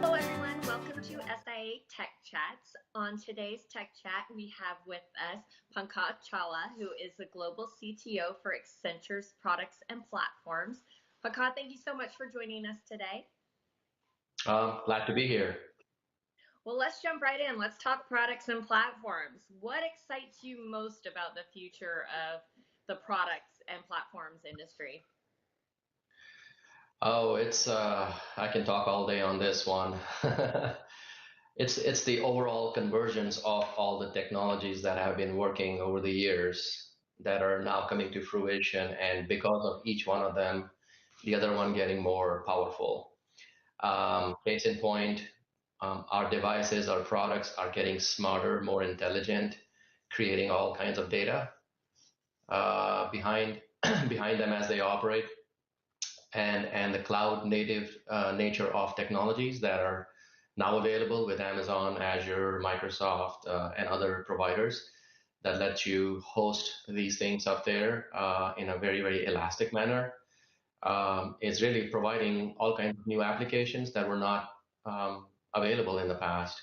Hello, everyone. Welcome to SIIA Tech Chats. On today's Tech Chat, we have with us Pankaj Chawla, who is the Global CTO for Accenture's Products and Platforms. Pankaj, thank you so much for joining us today. Glad to be here. Well, let's jump right in. Let's talk products and platforms. What excites you most about the future of the products and platforms industry? Oh, it's I can talk all day on this one. It's the overall convergence of all the technologies that have been working over the years that are now coming to fruition, and because of each one of them, the other one getting more powerful. Case in point, our devices, our products are getting smarter, more intelligent, creating all kinds of data behind behind them as they operate. And the cloud native nature of technologies that are now available with Amazon, Azure, Microsoft, and other providers that let you host these things up there in a very, very elastic manner is really providing all kinds of new applications that were not available in the past.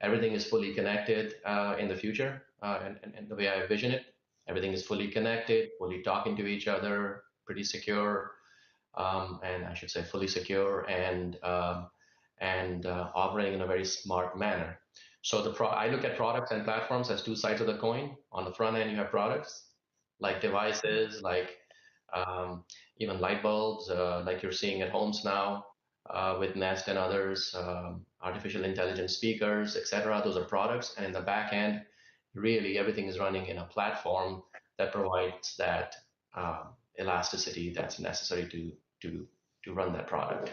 Everything is fully connected in the future, and the way I envision it, everything is fully connected, fully talking to each other, pretty secure, and I should say fully secure and operating in a very smart manner. So I look at products and platforms as two sides of the coin. On the front end, you have products like devices, like even light bulbs, like you're seeing at homes now with Nest and others, artificial intelligence speakers, etc. Those are products. And in the back end, really everything is running in a platform that provides that elasticity that's necessary to run that product.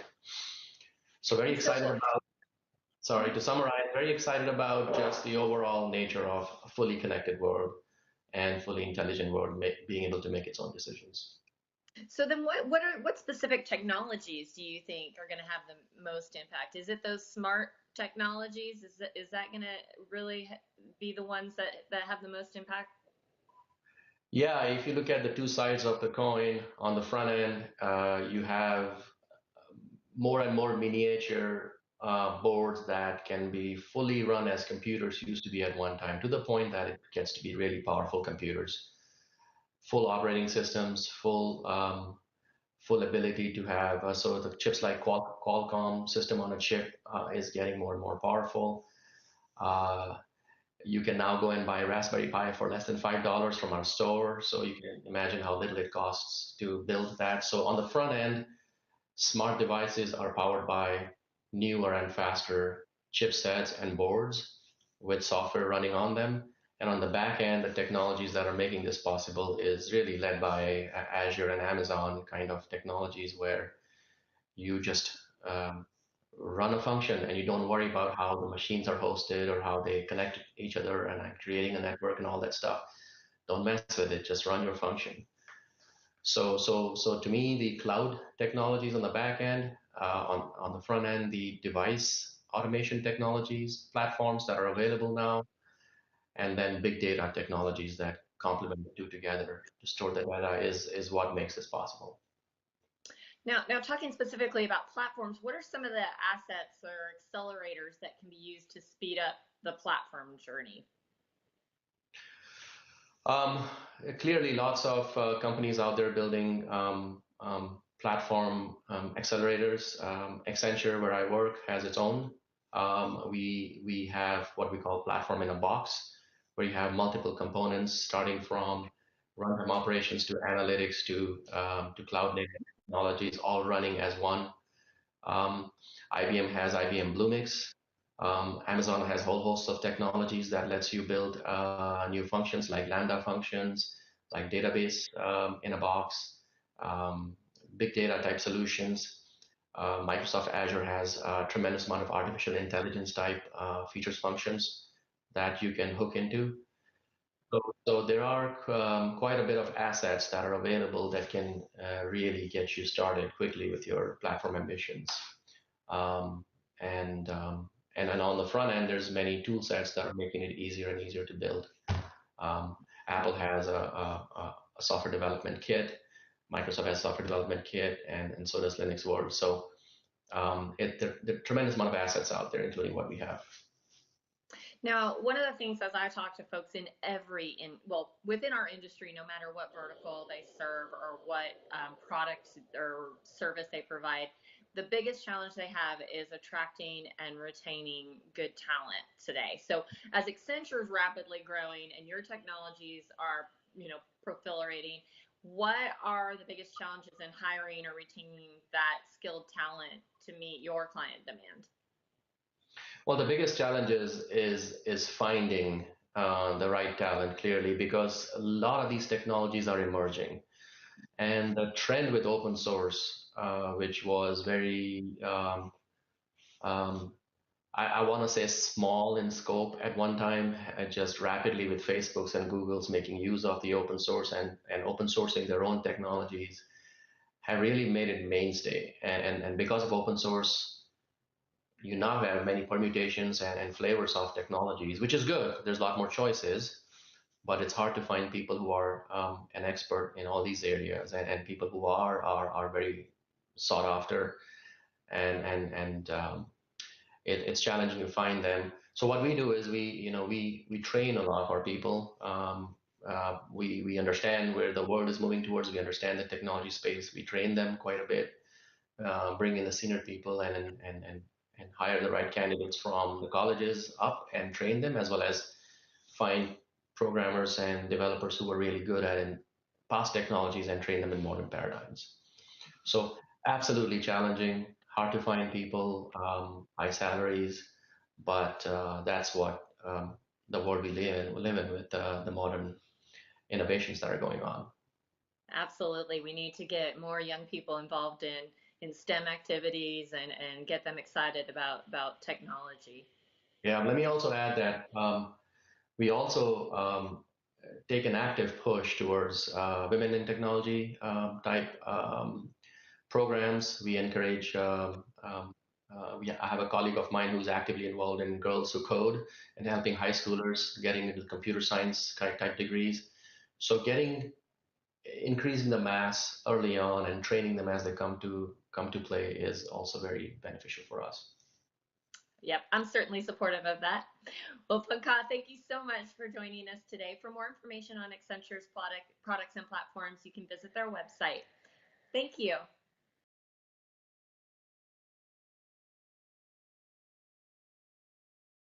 So very excited about, sorry, to summarize, very excited about just the overall nature of a fully connected world and fully intelligent world being able to make its own decisions. So then what specific technologies do you think are going to have the most impact? Is it those smart technologies? Is that going to really be the ones that have the most impact? Yeah, if you look at the two sides of the coin, on the front end, you have more and more miniature boards that can be fully run as computers used to be at one time, to the point that it gets to be really powerful computers, full operating systems, full ability to have so the chips like Qualcomm system on a chip is getting more and more powerful. Uh, you can now go and buy a Raspberry Pi for less than $5 from our store, so you can imagine how little it costs to build that. So on the front end, smart devices are powered by newer and faster chipsets and boards with software running on them. And on the back end, the technologies that are making this possible is really led by Azure and Amazon kind of technologies where you just run a function and you don't worry about how the machines are hosted or how they connect to each other and creating a network and all that stuff. Don't mess with it, just run your function. So to me, the cloud technologies on the back end, on the front end, the device automation technologies, platforms that are available now, and then big data technologies that complement the two together to store the data is what makes this possible. Now talking specifically about platforms, what are some of the assets or accelerators that can be used to speed up the platform journey? Um, Clearly, lots of companies out there building platform accelerators. Accenture, where I work, has its own. We have what we call platform in a box, where you have multiple components starting from runtime operations to analytics to cloud native technologies, all running as one. Um, IBM has IBM Bluemix. Amazon has a whole host of technologies that lets you build new functions like Lambda functions, like database in a box, big data type solutions. Microsoft Azure has a tremendous amount of artificial intelligence type features functions that you can hook into. So there are quite a bit of assets that are available that can really get you started quickly with your platform ambitions. Um, and then on the front end, there's many tool sets that are making it easier and easier to build. Apple has a software development kit. Microsoft has software development kit, and so does Linux world. So there are tremendous amount of assets out there, including what we have. Now, one of the things as I talk to folks well, within our industry, no matter what vertical they serve or what product or service they provide, the biggest challenge they have is attracting and retaining good talent today. So as Accenture is rapidly growing and your technologies are, proliferating, what are the biggest challenges in hiring or retaining that skilled talent to meet your client demand? Well, the biggest challenge is finding the right talent clearly, because a lot of these technologies are emerging, and the trend with open source, which was very um, I want to say small in scope at one time, just rapidly with Facebook's and Google's making use of the open source and open sourcing their own technologies, have really made it mainstay. And because of open source, you now have many permutations and flavors of technologies, which is good. There's a lot more choices, but it's hard to find people who are an expert in all these areas, and people who are very sought after, and it's challenging to find them. So what we do is we train a lot of our people. We understand where the world is moving towards. We understand the technology space. We train them quite a bit, bring in the senior people, and hire the right candidates from the colleges up and train them, as well as find programmers and developers who are really good at past technologies and train them in modern paradigms. So absolutely challenging, hard to find people, high salaries, but that's what the world we live in with the modern innovations that are going on. Absolutely. We need to get more young people involved in STEM activities and get them excited about technology. Yeah, let me also add that we also take an active push towards women in technology type programs. We encourage. I have a colleague of mine who's actively involved in Girls Who Code and helping high schoolers getting into computer science type degrees. So increasing the mass early on and training them as they come to play is also very beneficial for us. Yep, I'm certainly supportive of that. Well, Pankaj, thank you so much for joining us today. For more information on Accenture's products and platforms, you can visit their website. Thank you.